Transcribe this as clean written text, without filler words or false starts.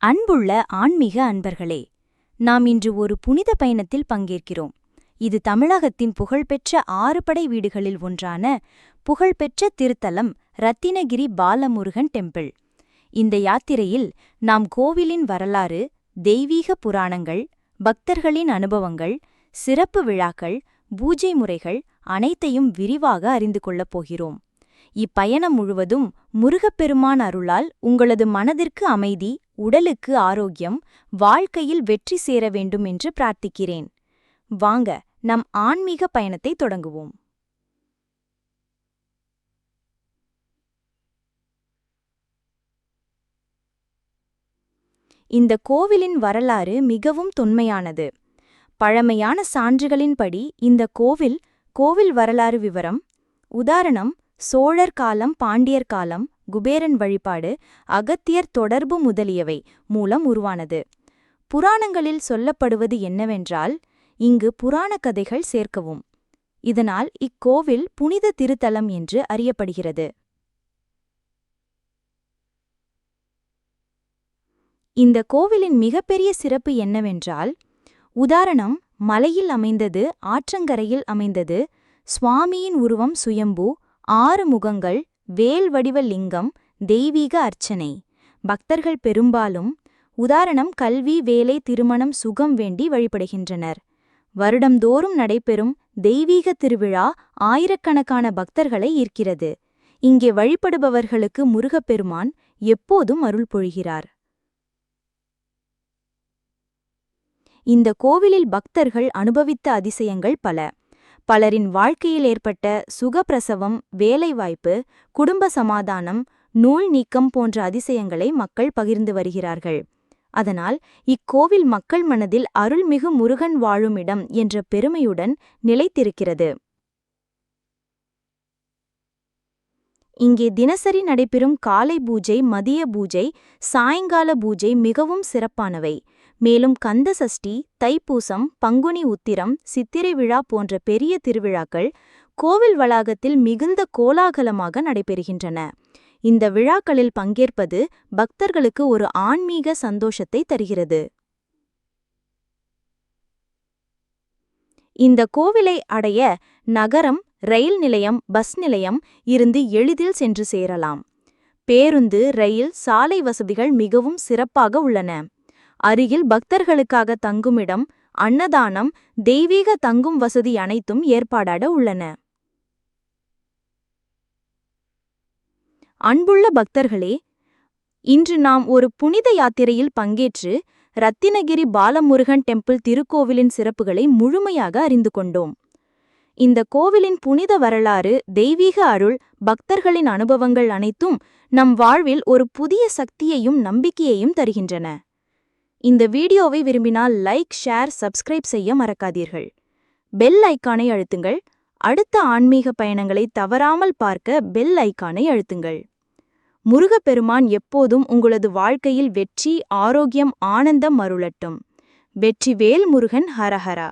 அன்புள்ள ஆன்மீக அன்பர்களே, நாம் இன்று ஒரு புனித பயணத்தில் பங்கேற்கிறோம். இது தமிழகத்தின் புகழ்பெற்ற 6 படை வீடுகளில் ஒன்றான புகழ்பெற்ற திருத்தலம் ரத்தினகிரி பாலமுருகன் டெம்பிள். இந்த யாத்திரையில் நாம் கோவிலின் வரலாறு, தெய்வீக புராணங்கள், பக்தர்களின் அனுபவங்கள், சிறப்பு விழாக்கள், பூஜை முறைகள் அனைத்தையும் விரிவாக அறிந்து கொள்ளப் போகிறோம். இப்பயணம் முழுவதும் முருகப்பெருமான் அருளால் உங்களது மனதிற்கு அமைதி, உடலுக்கு ஆரோக்கியம், வாழ்க்கையில் வெற்றி சேர வேண்டும் என்று பிரார்த்திக்கிறேன். வாங்க, நம் ஆன்மீக பயணத்தை தொடங்குவோம். இந்த கோவிலின் வரலாறு மிகவும் தொன்மையானது. பழமையான சான்றுகளின்படி இந்த கோவில் வரலாறு விவரம். உதாரணம்: சோழர் காலம், பாண்டியர் காலம், குபேரன் வழிபாடு, அகத்தியர் தொடர்பு முதலியவை மூலம் உருவானது. புராணங்களில் சொல்லப்படுவது என்னவென்றால், இங்கு புராண கதைகள் சேர்க்கவும். இதனால் இக்கோவில் புனித திருத்தலம் என்று அறியப்படுகிறது. இந்த கோவிலின் மிகப்பெரிய சிறப்பு என்னவென்றால், உதாரணம்: மலையில் அமைந்தது, ஆற்றங்கரையில் அமைந்தது, சுவாமியின் உருவம் சுயம்பு, 6 முகங்கள், வேல் வடிவ லிங்கம், தெய்வீக அர்ச்சனை. பக்தர்கள் பெரும்பாலும் உதாரணம் கல்வி, வேலை, திருமணம், சுகம் வேண்டி வழிபடுகின்றனர். வருடந்தோறும் நடைபெறும் தெய்வீக திருவிழா ஆயிரக்கணக்கான பக்தர்களை ஈர்க்கிறது. இங்கே வழிபடுபவர்களுக்கு முருகப்பெருமான் எப்போதும் அருள் பொழிகிறார். இந்த கோவிலில் பக்தர்கள் அனுபவித்த அதிசயங்கள் பல. பலரின் வாழ்க்கையில் ஏற்பட்ட சுகப்பிரசவம், வேலைவாய்ப்பு, குடும்ப சமாதானம், நூல் நீக்கம் போன்ற அதிசயங்களை மக்கள் பகிர்ந்து வருகிறார்கள். அதனால் இக்கோவில் மக்கள் மனதில் அருள்மிகு முருகன் வாழும் இடம் என்ற பெருமையுடன் நிலைத்திருக்கிறது. இங்கே தினசரி நடைபெறும் காலை பூஜை, மதிய பூஜை, சாயங்கால பூஜை மிகவும் சிறப்பானவை. மேலும் கந்த சஷ்டி, தைப்பூசம், பங்குனி உத்திரம், சித்திரை விழா போன்ற பெரிய திருவிழாக்கள் கோவில் வளாகத்தில் மிகுந்த கோலாகலமாக நடைபெறுகின்றன. இந்த விழாக்களில் பங்கேற்பது பக்தர்களுக்கு ஒரு ஆன்மீக சந்தோஷத்தை தருகிறது. இந்த கோவிலை அடைய நகரம், ரயில் நிலையம், பஸ் நிலையம் இருந்து எளிதில் சென்று சேரலாம். பேருந்து, ரயில், சாலை வசதிகள் மிகவும் சிறப்பாக உள்ளன. அருகில் பக்தர்களுக்காக தங்குமிடம், அன்னதானம், தெய்வீக தங்கும் வசதி அனைத்தும் ஏற்பாடாக உள்ளன. அன்புள்ள பக்தர்களே, இன்று நாம் ஒரு புனித யாத்திரையில் பங்கேற்று ரத்தினகிரி பாலமுருகன் டெம்பிள் திருக்கோவிலின் சிறப்புகளை முழுமையாக அறிந்து கொண்டோம். இந்த கோவிலின் புனித வரலாறு, தெய்வீக அருள், பக்தர்களின் அனுபவங்கள் அனைத்தும் நம் வாழ்வில் ஒரு புதிய சக்தியையும் நம்பிக்கையையும் தருகின்றன. இந்த வீடியோவை விரும்பினால் லைக், ஷேர், சப்ஸ்கிரைப் செய்ய மறக்காதீர்கள். பெல் ஐக்கானை அழுத்துங்கள். அடுத்த ஆன்மீக பயணங்களை தவறாமல் பார்க்க பெல் ஐக்கானை அழுத்துங்கள். முருகப்பெருமான் எப்போதும் உங்களது வாழ்க்கையில் வெற்றி, ஆரோக்கியம், ஆனந்தம் அருளட்டும். வெற்றிவேல் முருகன். ஹரஹரா.